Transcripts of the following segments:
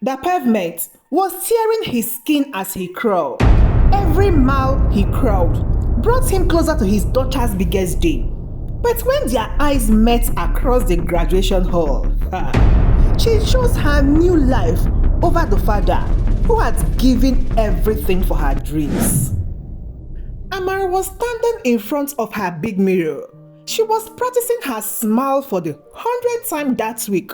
The pavement was tearing his skin as he crawled. Every mile he crawled brought him closer to his daughter's biggest day. But when their eyes met across the graduation hall, she chose her new life over the father who had given everything for her dreams. Amara was standing in front of her big mirror. She was practicing her smile for the 100th time that week.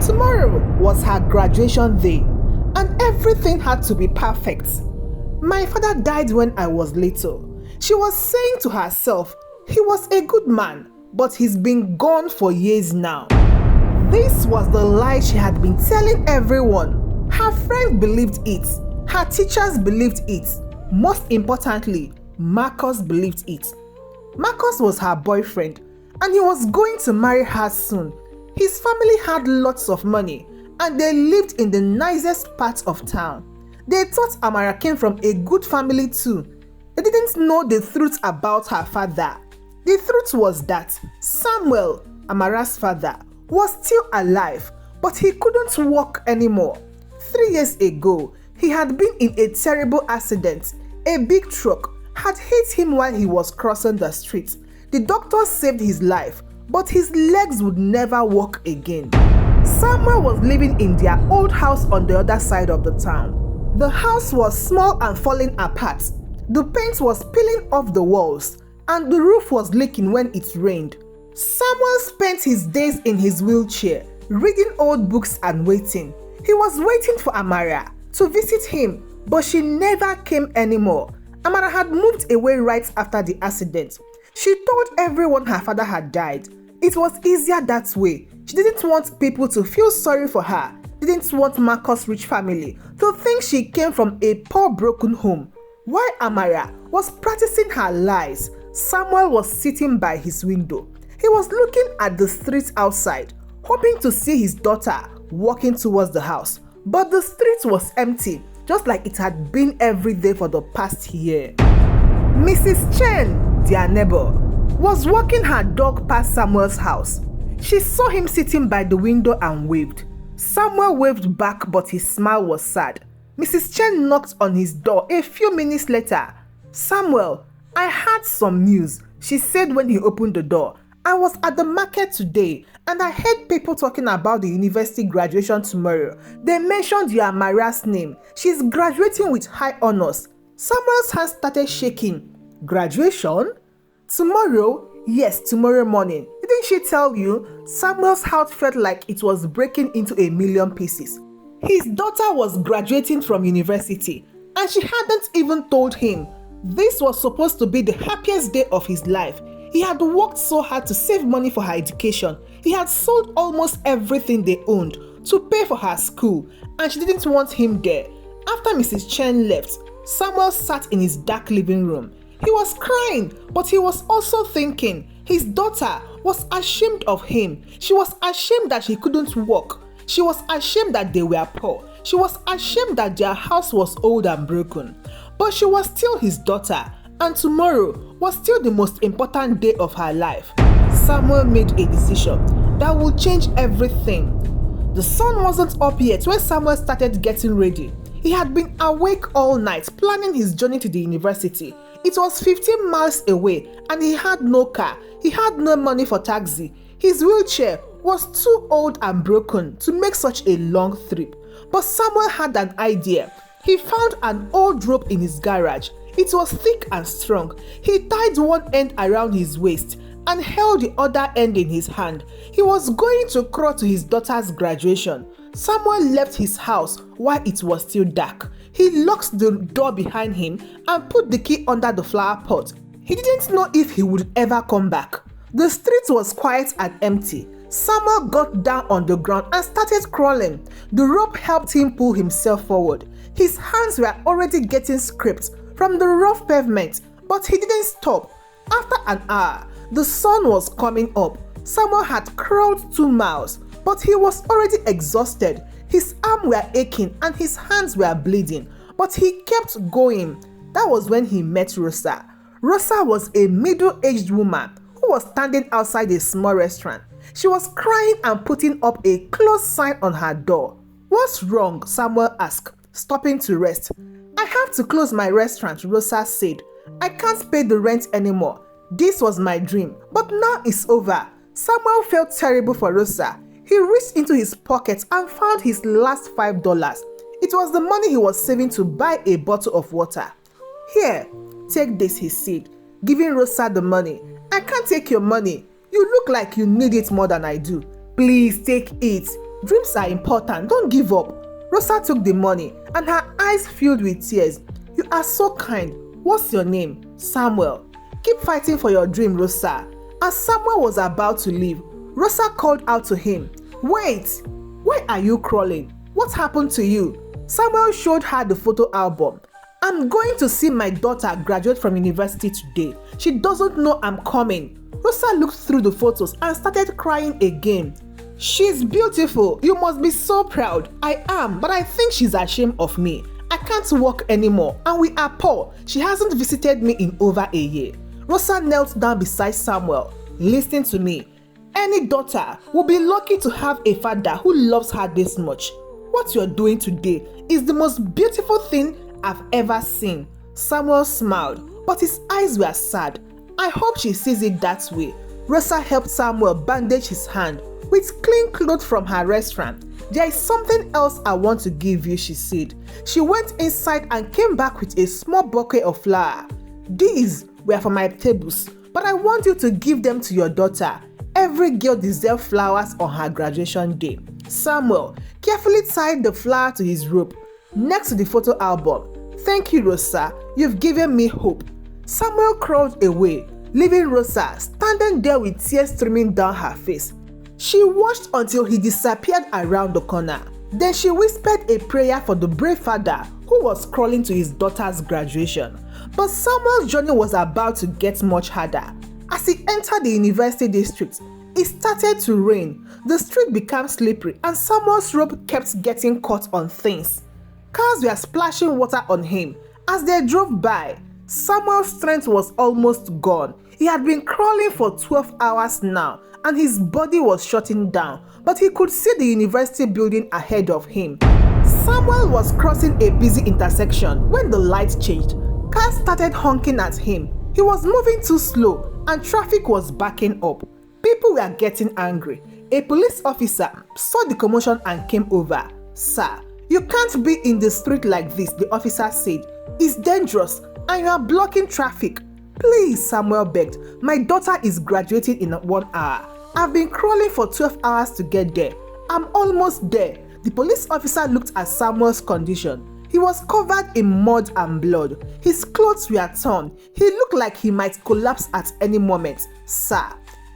Tomorrow was her graduation day, and everything had to be perfect. My father died when I was little. She was saying to herself, he was a good man, but he's been gone for years now. This was the lie she had been telling everyone. Her friends believed it. Her teachers believed it. Most importantly, Marcus believed it. Marcus was her boyfriend, and he was going to marry her soon. His family had lots of money, and they lived in the nicest part of town. They thought Amara came from a good family too. They didn't know the truth about her father. The truth was that Samuel, Amara's father, was still alive, but he couldn't walk anymore. 3 years ago, he had been in a terrible accident. A big truck had hit him while he was crossing the street. The doctor saved his life, but his legs would never walk again. Samuel was living in their old house on the other side of the town. The house was small and falling apart. The paint was peeling off the walls, and the roof was leaking when it rained. Samuel spent his days in his wheelchair, reading old books and waiting. He was waiting for Amara to visit him, but she never came anymore. Amara had moved away right after the accident. She told everyone her father had died. It was easier that way. She didn't want people to feel sorry for her. Didn't want Marcus' rich family to think she came from a poor broken home. While Amara was practicing her lies, Samuel was sitting by his window. He was looking at the street outside, hoping to see his daughter walking towards the house. But the street was empty, just like it had been every day for the past year. Mrs. Chen, their neighbor, was walking her dog past Samuel's house. She saw him sitting by the window and waved. Samuel waved back, but his smile was sad. Mrs. Chen knocked on his door a few minutes later. "Samuel, I had some news," she said when he opened the door. "I was at the market today and I heard people talking about the university graduation tomorrow. They mentioned your Amara's name. She's graduating with high honors." Samuel's hands started shaking. "Graduation? Tomorrow?" "Yes, tomorrow morning. Didn't she tell you?" Samuel's heart felt like it was breaking into a million pieces. His daughter was graduating from university, and she hadn't even told him. This was supposed to be the happiest day of his life. He had worked so hard to save money for her education. He had sold almost everything they owned to pay for her school, and she didn't want him there. After Mrs. Chen left, Samuel sat in his dark living room. He was crying, but he was also thinking. His daughter was ashamed of him. She was ashamed that he couldn't walk. She was ashamed that they were poor. She was ashamed that their house was old and broken. But she was still his daughter, and tomorrow was still the most important day of her life. Samuel made a decision that would change everything. The sun wasn't up yet when Samuel started getting ready. He had been awake all night planning his journey to the university. It was 15 miles away, and he had no car. He had no money for taxi. His wheelchair was too old and broken to make such a long trip. But Samuel had an idea. He found an old rope in his garage. It was thick and strong. He tied one end around his waist and held the other end in his hand. He was going to crawl to his daughter's graduation. Samuel left his house while it was still dark. He locked the door behind him and put the key under the flower pot. He didn't know if he would ever come back. The street was quiet and empty. Samuel got down on the ground and started crawling. The rope helped him pull himself forward. His hands were already getting scraped from the rough pavement, but he didn't stop. After an hour, the sun was coming up. Samuel had crawled 2 miles, but he was already exhausted. His arms were aching and his hands were bleeding, but he kept going. That was when he met Rosa. Rosa was a middle-aged woman who was standing outside a small restaurant. She was crying and putting up a closed sign on her door. "What's wrong?" Samuel asked, stopping to rest. "I have to close my restaurant," Rosa said. "I can't pay the rent anymore. This was my dream, but now it's over." Samuel felt terrible for Rosa. He reached into his pocket and found his last $5. It was the money he was saving to buy a bottle of water. "Here, take this," he said, giving Rosa the money. "I can't take your money. You look like you need it more than I do. Please take it. Dreams are important. Don't give up." Rosa took the money and her eyes filled with tears. "You are so kind. What's your name?" "Samuel." "Keep fighting for your dream, Rosa." As Samuel was about to leave, Rosa called out to him, "Wait! Why are you crawling? What happened to you?" Samuel showed her the photo album. "I'm going to see my daughter graduate from university today. She doesn't know I'm coming." Rosa looked through the photos and started crying again. "She's beautiful. You must be so proud." "I am, but I think she's ashamed of me. I can't walk anymore, and we are poor. She hasn't visited me in over a year." Rosa knelt down beside Samuel. "Listen to me. Any daughter will be lucky to have a father who loves her this much. What you're doing today is the most beautiful thing I've ever seen." Samuel smiled, but his eyes were sad. "I hope she sees it that way." Rosa helped Samuel bandage his hand with clean clothes from her restaurant. "There is something else I want to give you," she said. She went inside and came back with a small bouquet of flowers. "These were for my tables, but I want you to give them to your daughter. Every girl deserves flowers on her graduation day." Samuel carefully tied the flower to his robe next to the photo album. "Thank you, Rosa. You've given me hope." Samuel crawled away, leaving Rosa standing there with tears streaming down her face. She watched until he disappeared around the corner. Then she whispered a prayer for the brave father who was crawling to his daughter's graduation. But Samuel's journey was about to get much harder. As he entered the university district, it started to rain. The street became slippery and Samuel's robe kept getting caught on things. Cars were splashing water on him as they drove by. Samuel's strength was almost gone. He had been crawling for 12 hours now and his body was shutting down, but he could see the university building ahead of him. Samuel was crossing a busy intersection when the light changed. Cars started honking at him. He was moving too slow and traffic was backing up. People were getting angry. A police officer saw the commotion and came over. "Sir, you can't be in the street like this," the officer said. "It's dangerous and you are blocking traffic." "Please," Samuel begged. "My daughter is graduating in 1 hour. I've been crawling for 12 hours to get there. I'm almost there." The police officer looked at Samuel's condition. He was covered in mud and blood. His clothes were torn. He looked like he might collapse at any moment. "Sir,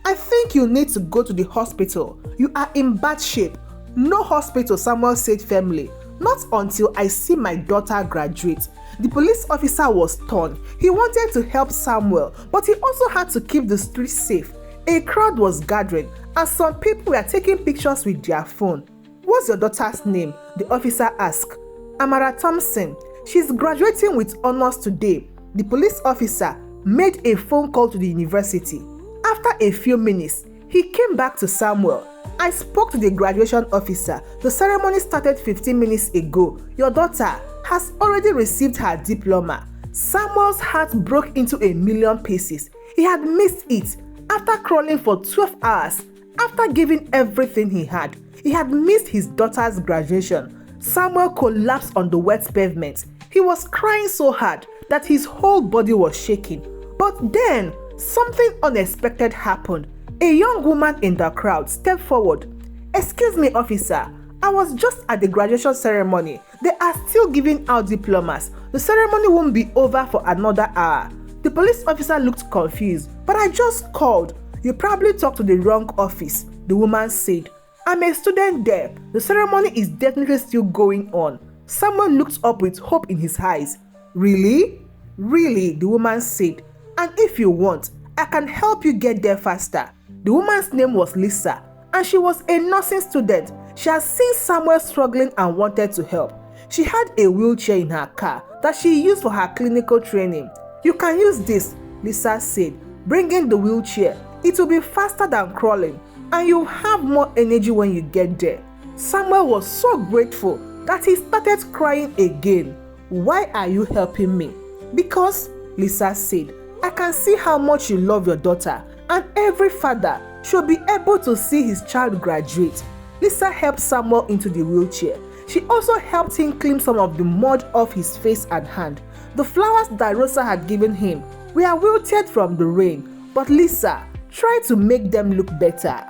I think you need to go to the hospital. You are in bad shape." "No hospital," Samuel said firmly. "Not until I see my daughter graduate." The police officer was torn. He wanted to help Samuel, but he also had to keep the street safe. A crowd was gathering, and some people were taking pictures with their phone. "What's your daughter's name?" the officer asked. "Amara Thompson. She's graduating with honors today." The police officer made a phone call to the university. After a few minutes, he came back to Samuel. "I spoke to the graduation officer. The ceremony started 15 minutes ago. Your daughter has already received her diploma." Samuel's heart broke into a million pieces. He had missed it. After crawling for 12 hours, after giving everything he had missed his daughter's graduation. Samuel collapsed on the wet pavement. He was crying so hard that his whole body was shaking. But then, something unexpected happened. A young woman in the crowd stepped forward. "Excuse me, officer. I was just at the graduation ceremony. They are still giving out diplomas. The ceremony won't be over for another hour." The police officer looked confused. "But I just called." "You probably talked to the wrong office," the woman said. "I'm a student there. The ceremony is definitely still going on." Samuel looked up with hope in his eyes. "Really?" "Really," the woman said. "And if you want, I can help you get there faster." The woman's name was Lisa, and she was a nursing student. She had seen Samuel struggling and wanted to help. She had a wheelchair in her car that she used for her clinical training. "You can use this," Lisa said, bringing the wheelchair. "It will be faster than crawling, and you'll have more energy when you get there." Samuel was so grateful that he started crying again. "Why are you helping me?" "Because," Lisa said, "I can see how much you love your daughter, and every father should be able to see his child graduate." Lisa helped Samuel into the wheelchair. She also helped him clean some of the mud off his face and hand. The flowers that Rosa had given him were wilted from the rain, but Lisa tried to make them look better.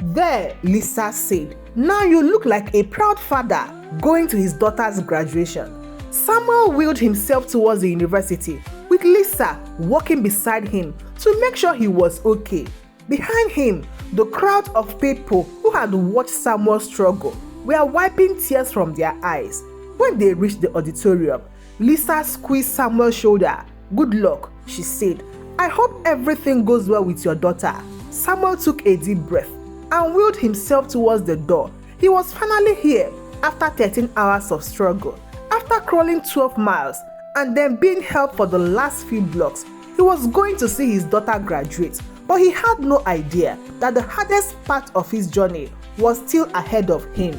"There," Lisa said, "now you look like a proud father going to his daughter's graduation." Samuel wheeled himself towards the university, with Lisa walking beside him to make sure he was okay. Behind him, the crowd of people who had watched Samuel struggle were wiping tears from their eyes. When they reached the auditorium, Lisa squeezed Samuel's shoulder. "Good luck," she said. "I hope everything goes well with your daughter." Samuel took a deep breath and wheeled himself towards the door. He was finally here after 13 hours of struggle. After crawling 12 miles and then being helped for the last few blocks, he was going to see his daughter graduate, but he had no idea that the hardest part of his journey was still ahead of him.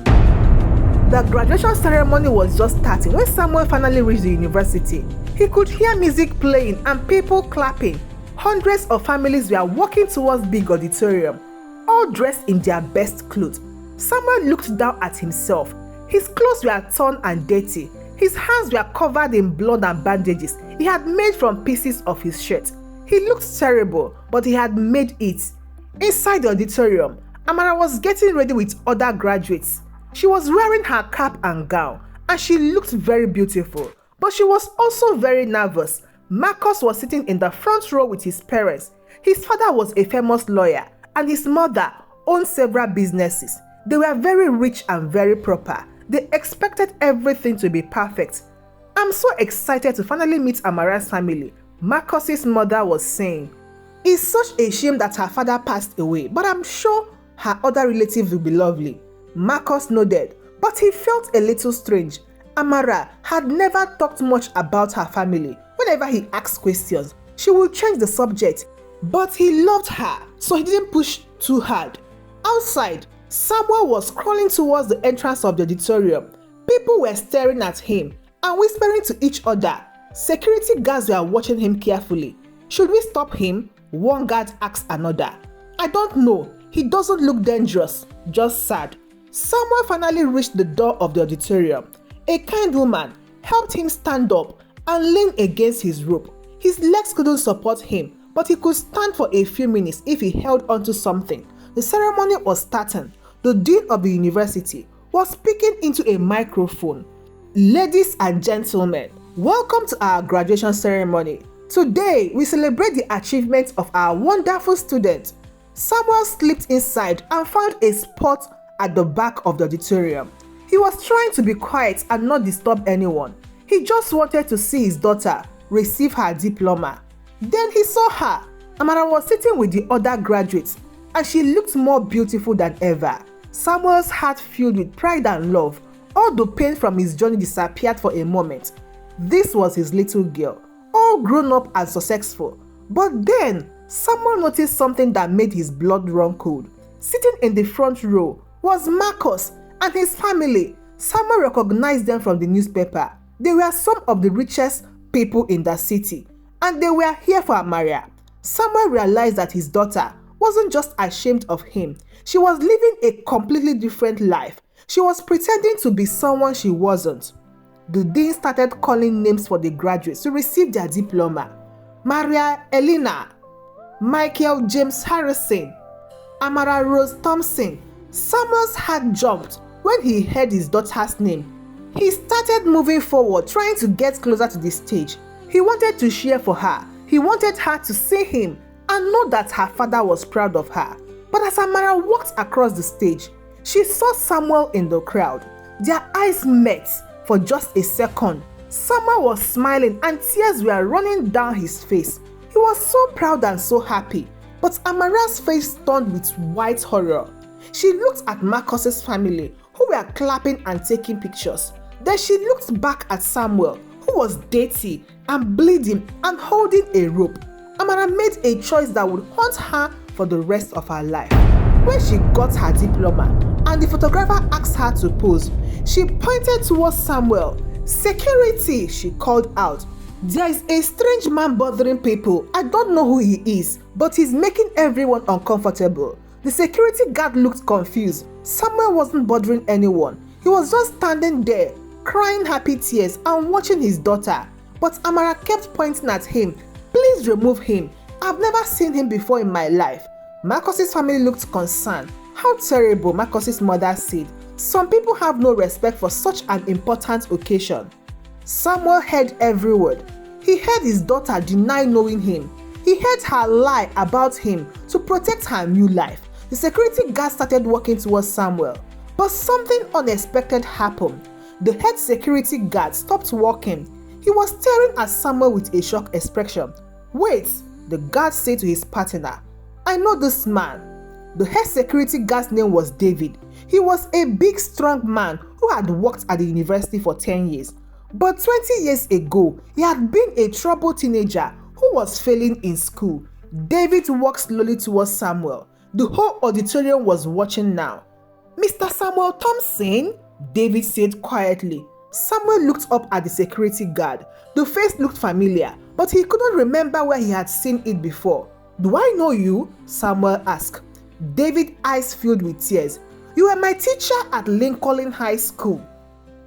The graduation ceremony was just starting when Samuel finally reached the university. He could hear music playing and people clapping. Hundreds of families were walking towards the big auditorium, all dressed in their best clothes. Samuel looked down at himself. His clothes were torn and dirty. His hands were covered in blood and bandages he had made from pieces of his shirt. He looked terrible, but he had made it. Inside the auditorium, Amara was getting ready with other graduates. She was wearing her cap and gown, and she looked very beautiful, but she was also very nervous. Marcus was sitting in the front row with his parents. His father was a famous lawyer, and his mother owned several businesses. They were very rich and very proper. They expected everything to be perfect. "I'm so excited to finally meet Amara's family," Marcus's mother was saying. "It's such a shame that her father passed away, but I'm sure her other relatives will be lovely." Marcus nodded, but he felt a little strange. Amara had never talked much about her family. Whenever he asked questions, she would change the subject, but he loved her, so he didn't push too hard. Outside, Samuel was crawling towards the entrance of the auditorium. People were staring at him and whispering to each other. Security guards were watching him carefully. "Should we stop him?" one guard asked another. "I don't know. He doesn't look dangerous, just sad." Samuel finally reached the door of the auditorium. A kind woman helped him stand up and lean against his rope. His legs couldn't support him, but he could stand for a few minutes if he held onto something. The ceremony was starting. The dean of the university was speaking into a microphone. "Ladies and gentlemen, welcome to our graduation ceremony. Today, we celebrate the achievements of our wonderful students." Samuel slipped inside and found a spot at the back of the auditorium. He was trying to be quiet and not disturb anyone. He just wanted to see his daughter receive her diploma. Then he saw her. Amara was sitting with the other graduates, and she looked more beautiful than ever. Samuel's heart filled with pride and love. All the pain from his journey disappeared for a moment. This was his little girl, all grown up and successful. But then, Samuel noticed something that made his blood run cold. Sitting in the front row was Marcus and his family. Samuel recognized them from the newspaper. They were some of the richest people in the city, and they were here for Amara. Samuel realized that his daughter wasn't just ashamed of him. She was living a completely different life. She was pretending to be someone she wasn't. The dean started calling names for the graduates to receive their diploma. Maria Elena, Michael James Harrison, Amara Rose Thompson. Samuel's heart jumped when he heard his daughter's name. He started moving forward, trying to get closer to the stage. He wanted to cheer for her. He wanted her to see him and know that her father was proud of her. But as Amara walked across the stage, she saw Samuel in the crowd. Their eyes met for just a second. Samuel was smiling and tears were running down his face. He was so proud and so happy. But Amara's face turned with white horror. She looked at Marcus's family, who were clapping and taking pictures. Then she looked back at Samuel, who was dirty and bleeding and holding a rope. Amara made a choice that would haunt her for the rest of her life. When she got her diploma, and the photographer asked her to pose. She pointed towards Samuel. "Security," she called out. "There is a strange man bothering people. I don't know who he is, but he's making everyone uncomfortable." The security guard looked confused. Samuel wasn't bothering anyone. He was just standing there, crying happy tears and watching his daughter. But Amara kept pointing at him. "Please remove him. I've never seen him before in my life." Marcus's family looked concerned. "How terrible," Marcus's mother said. "Some people have no respect for such an important occasion." Samuel heard every word. He heard his daughter deny knowing him. He heard her lie about him to protect her new life. The security guard started walking towards Samuel. But something unexpected happened. The head security guard stopped walking. He was staring at Samuel with a shocked expression. "Wait," the guard said to his partner. "I know this man." The head security guard's name was David. He was a big, strong man who had worked at the university for 10 years. But 20 years ago, he had been a troubled teenager who was failing in school. David walked slowly towards Samuel. The whole auditorium was watching now. "Mr. Samuel Thompson," David said quietly. Samuel looked up at the security guard. The face looked familiar, but he couldn't remember where he had seen it before. "Do I know you?" Samuel asked. David's eyes filled with tears. "You were my teacher at Lincoln High School.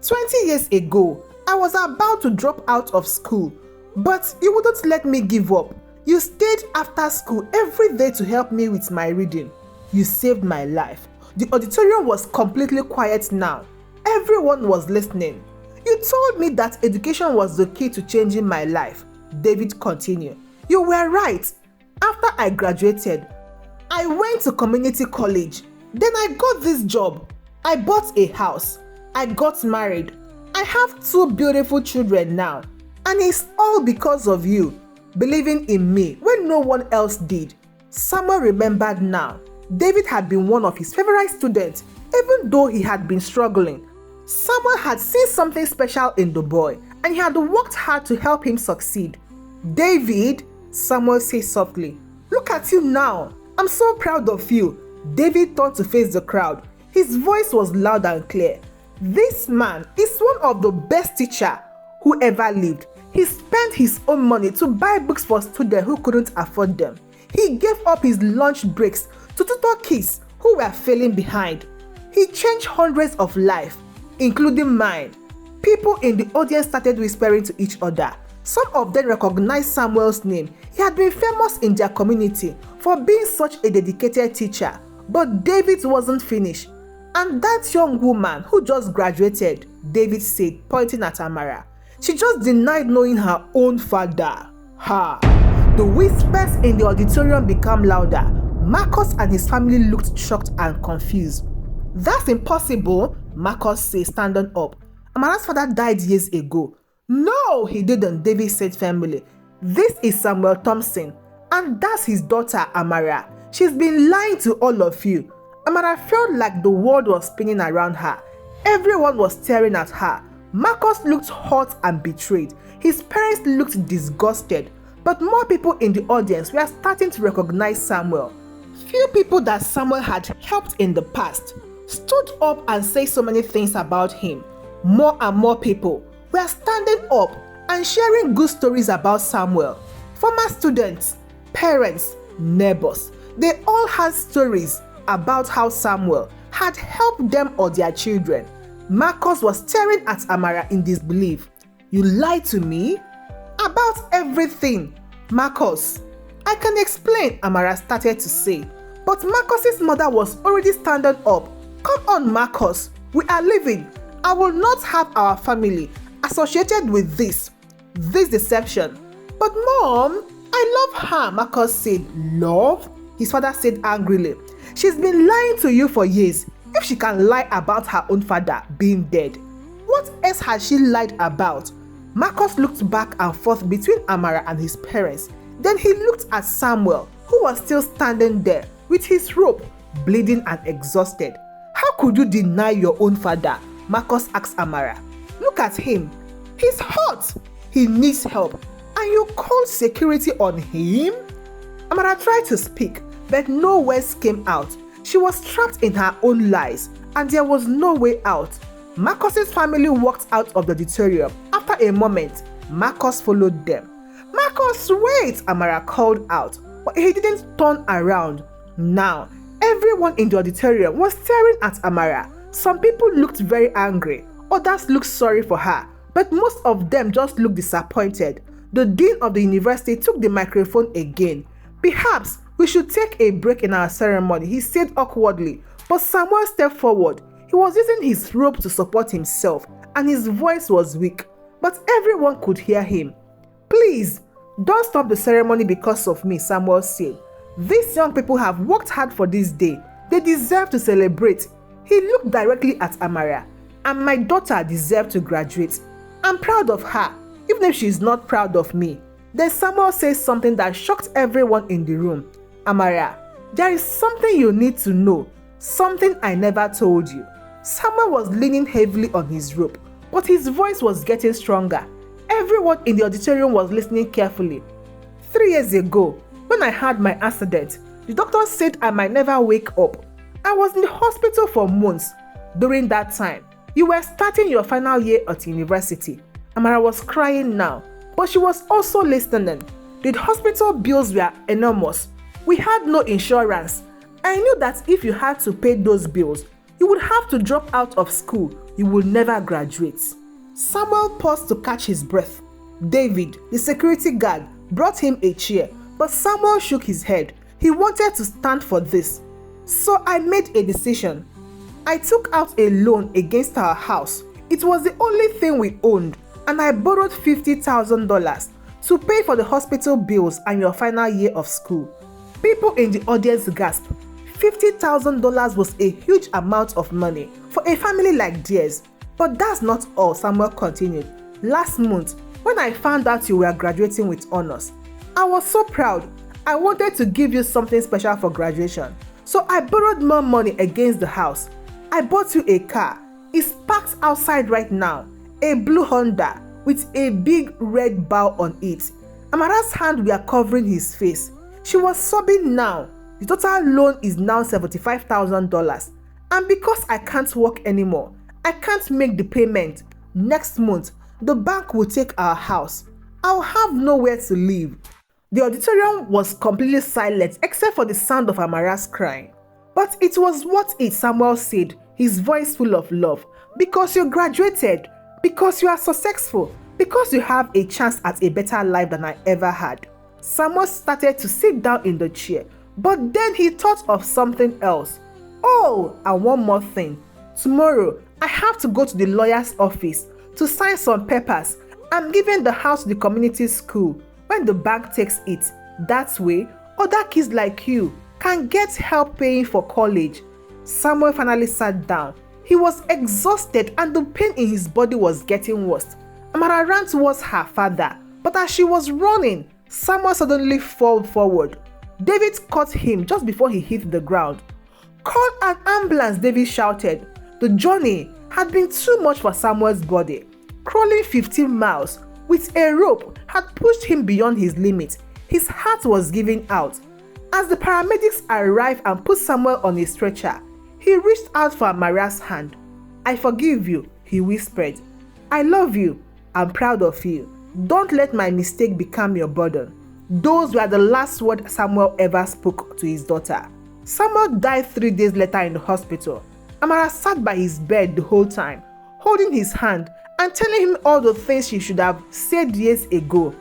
20 years ago, I was about to drop out of school, but you wouldn't let me give up. You stayed after school every day to help me with my reading. You saved my life." The auditorium was completely quiet now. Everyone was listening. "You told me that education was the key to changing my life," David continued. "You were right. After I graduated, I went to community college. Then I got this job. I bought a house. I got married. I have 2 beautiful children now. And it's all because of you, believing in me when no one else did." Samuel remembered now. David had been one of his favorite students, even though he had been struggling. Samuel had seen something special in the boy, and he had worked hard to help him succeed. "David," Samuel said softly, "look at you now. I'm so proud of you." David turned to face the crowd. His voice was loud and clear. "This man is one of the best teachers who ever lived. He spent his own money to buy books for students who couldn't afford them. He gave up his lunch breaks to tutor kids who were falling behind. He changed hundreds of lives, including mine." People in the audience started whispering to each other. Some of them recognized Samuel's name. He had been famous in their community for being such a dedicated teacher. But David wasn't finished. "And that young woman who just graduated," David said, pointing at Amara. "She just denied knowing her own father." Ha! The whispers in the auditorium became louder. Marcus and his family looked shocked and confused. "That's impossible," Marcus said, standing up. "Amara's father died years ago." "No, he didn't," David said firmly. "This is Samuel Thompson, and that's his daughter, Amara. She's been lying to all of you." Amara felt like the world was spinning around her. Everyone was staring at her. Marcus looked hurt and betrayed. His parents looked disgusted. But more people in the audience were starting to recognize Samuel. Few people that Samuel had helped in the past stood up and said so many things about him. More and more people were standing up and sharing good stories about Samuel. Former students, parents, neighbors, they all had stories about how Samuel had helped them or their children. Marcus was staring at Amara in disbelief. "You lied to me? About everything." "Marcus, I can explain," Amara started to say. But Marcus's mother was already standing up. "Come on, Marcus, we are leaving. I will not have our family associated with this deception." "But Mom, I love her," Marcus said. "Love?" his father said angrily. "She's been lying to you for years. If she can lie about her own father being dead, what else has she lied about?" Marcus looked back and forth between Amara and his parents. Then he looked at Samuel, who was still standing there with his rope, bleeding and exhausted. "How could you deny your own father?" Marcus asked Amara. "Look at him. He's hurt. He needs help. And you called security on him?" Amara tried to speak, but no words came out. She was trapped in her own lies, and there was no way out. Marcus's family walked out of the auditorium. After a moment, Marcus followed them. "Marcus, wait!" Amara called out, but he didn't turn around. Now, everyone in the auditorium was staring at Amara. Some people looked very angry, others looked sorry for her, but most of them just looked disappointed. The dean of the university took the microphone again. "Perhaps we should take a break in our ceremony," he said awkwardly, but Samuel stepped forward. He was using his robe to support himself, and his voice was weak, but everyone could hear him. "Please, don't stop the ceremony because of me," Samuel said. "These young people have worked hard for this day. They deserve to celebrate." He looked directly at Amara. "And my daughter deserves to graduate. I'm proud of her, even if she's not proud of me." Then Samuel said something that shocked everyone in the room. "Amara, there is something you need to know, something I never told you." Samuel was leaning heavily on his rope, but his voice was getting stronger. Everyone in the auditorium was listening carefully. 3 years ago, when I had my accident, the doctor said I might never wake up. I was in the hospital for months. During that time, you were starting your final year at university." Amara was crying now, but she was also listening. "The hospital bills were enormous. We had no insurance. I knew that if you had to pay those bills, you would have to drop out of school. You would never graduate." Samuel paused to catch his breath. David, the security guard, brought him a chair, but Samuel shook his head. He wanted to stand for this. "So I made a decision. I took out a loan against our house. It was the only thing we owned, and I borrowed $50,000 to pay for the hospital bills and your final year of school." People in the audience gasped. $50,000 was a huge amount of money for a family like theirs. "But that's not all," Samuel continued. "Last month, when I found out you were graduating with honors, I was so proud. I wanted to give you something special for graduation. So I borrowed more money against the house. I bought you a car. It's parked outside right now. A blue Honda with a big red bow on it." Amara's hands were covering his face. She was sobbing now. "The total loan is now $75,000. And because I can't work anymore, I can't make the payment. Next month, the bank will take our house. I'll have nowhere to live." The auditorium was completely silent except for the sound of Amara's crying. "But it was worth it," Samuel said, his voice full of love. "Because you graduated, because you are successful, because you have a chance at a better life than I ever had." Samuel started to sit down in the chair, but then he thought of something else. "Oh, and one more thing. Tomorrow, I have to go to the lawyer's office to sign some papers. I'm giving the house to the community school when the bank takes it. That way, other kids like you can get help paying for college." Samuel finally sat down. He was exhausted and the pain in his body was getting worse. Amara ran towards her father, but as she was running, Samuel suddenly fell forward. David caught him just before he hit the ground. "Call an ambulance," David shouted. The journey had been too much for Samuel's body. Crawling 15 miles with a rope had pushed him beyond his limit. His heart was giving out. As the paramedics arrived and put Samuel on a stretcher, he reached out for Amara's hand. "I forgive you," he whispered. "I love you. I'm proud of you. Don't let my mistake become your burden." Those were the last words Samuel ever spoke to his daughter. Samuel died 3 days later in the hospital. Amara sat by his bed the whole time, holding his hand and telling him all the things she should have said years ago.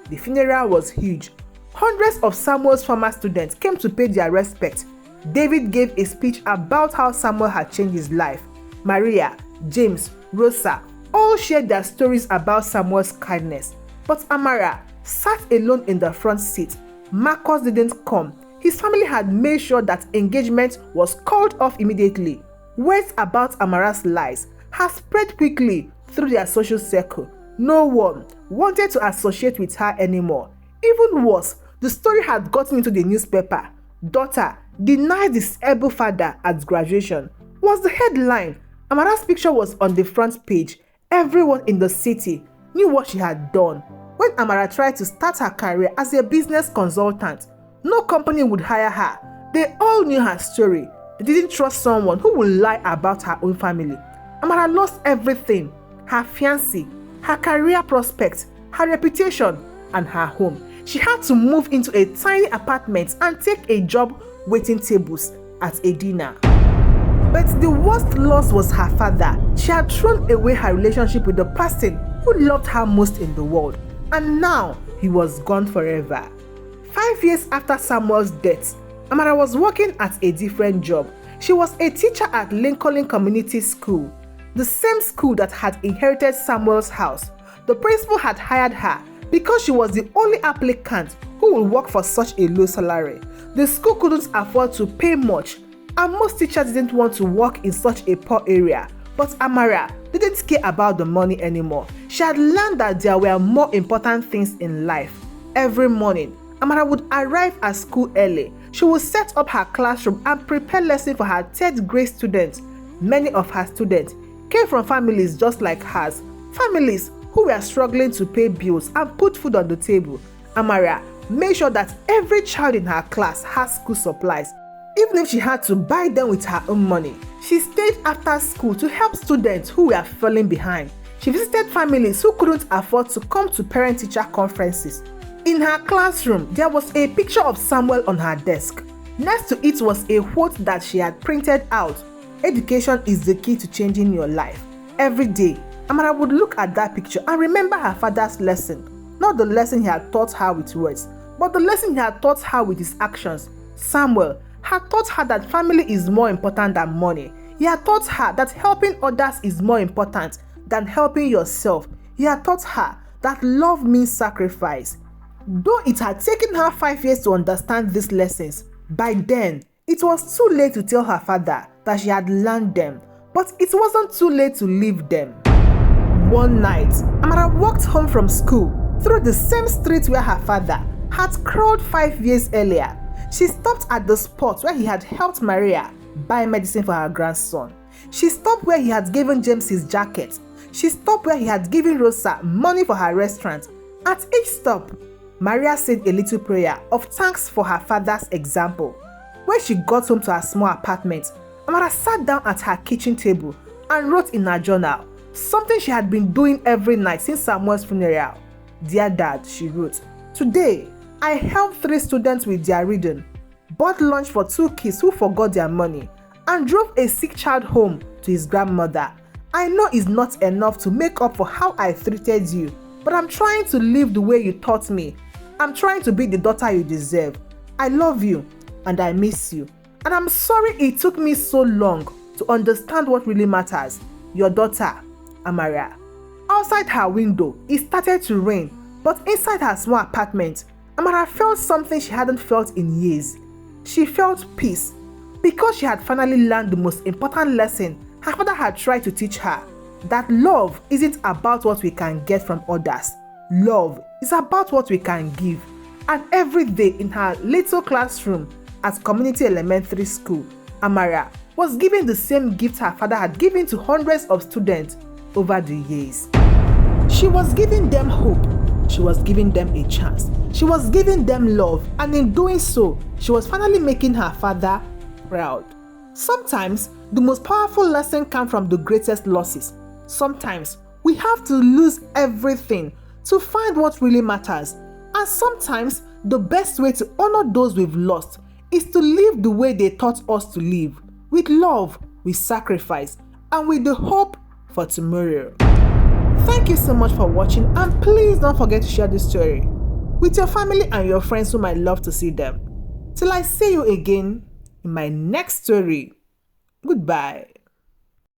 The funeral was huge. Hundreds of Samuel's former students came to pay their respect. David gave a speech about how Samuel had changed his life. Maria, James, Rosa all shared their stories about Samuel's kindness. But Amara sat alone in the front seat. Marcus didn't come. His family had made sure that engagement was called off immediately. Words about Amara's lies had spread quickly through their social circle. No one wanted to associate with her anymore. Even worse, the story had gotten into the newspaper. "Daughter denies disabled father at graduation" was the headline. Amara's picture was on the front page. Everyone in the city knew what she had done. When Amara tried to start her career as a business consultant, no company would hire her. They all knew her story. They didn't trust someone who would lie about her own family. Amara lost everything: her fiancé, her career prospects, her reputation, and her home. She had to move into a tiny apartment and take a job waiting tables at a dinner. But the worst loss was her father. She had thrown away her relationship with the person who loved her most in the world, and now he was gone forever. 5 years after Samuel's death, Amara was working at a different job. She was a teacher at Lincoln Community School, the same school that had inherited Samuel's house. The principal had hired her because she was the only applicant who would work for such a low salary. The school couldn't afford to pay much, and most teachers didn't want to work in such a poor area. But Amara didn't care about the money anymore. She had learned that there were more important things in life. Every morning, Amara would arrive at school early. She would set up her classroom and prepare lessons for her third grade students. Many of her students came from families just like hers, families who were struggling to pay bills and put food on the table. Amara made sure that every child in her class had school supplies, even if she had to buy them with her own money. She stayed after school to help students who were falling behind. She visited families who couldn't afford to come to parent-teacher conferences. In her classroom, there was a picture of Samuel on her desk. Next to it was a quote that she had printed out: "Education is the key to changing your life." Every day, Amara would look at that picture and remember her father's lesson. Not the lesson he had taught her with words, but the lesson he had taught her with his actions. Samuel had taught her that family is more important than money. He had taught her that helping others is more important than helping yourself. He had taught her that love means sacrifice. Though it had taken her 5 years to understand these lessons, by then, it was too late to tell her father that she had learned them, but it wasn't too late to leave them. One night, Amara walked home from school through the same street where her father had crawled 5 years earlier. She stopped at the spot where he had helped Maria buy medicine for her grandson. She stopped where he had given James his jacket. She stopped where he had given Rosa money for her restaurant. At each stop, Maria said a little prayer of thanks for her father's example. When she got home to her small apartment, Amara sat down at her kitchen table and wrote in her journal something she had been doing every night since Samuel's funeral. "Dear Dad," she wrote, "today I helped 3 students with their reading, bought lunch for 2 kids who forgot their money, and drove a sick child home to his grandmother. I know it's not enough to make up for how I treated you, but I'm trying to live the way you taught me. I'm trying to be the daughter you deserve. I love you and I miss you. And I'm sorry it took me so long to understand what really matters. Your daughter, Amara." Outside her window, it started to rain, but inside her small apartment, Amara felt something she hadn't felt in years. She felt peace, because she had finally learned the most important lesson her father had tried to teach her: that love isn't about what we can get from others. Love is about what we can give. And every day in her little classroom at Community Elementary School, Amara was given the same gift her father had given to hundreds of students over the years. She was giving them hope. She was giving them a chance. She was giving them love, and in doing so, she was finally making her father proud. Sometimes, the most powerful lesson comes from the greatest losses. Sometimes, we have to lose everything to find what really matters. And sometimes, the best way to honor those we've lost is to live the way they taught us to live, with love, with sacrifice, and with the hope for tomorrow. Thank you so much for watching, and please don't forget to share this story with your family and your friends who might love to see them. Till I see you again in my next story. Goodbye.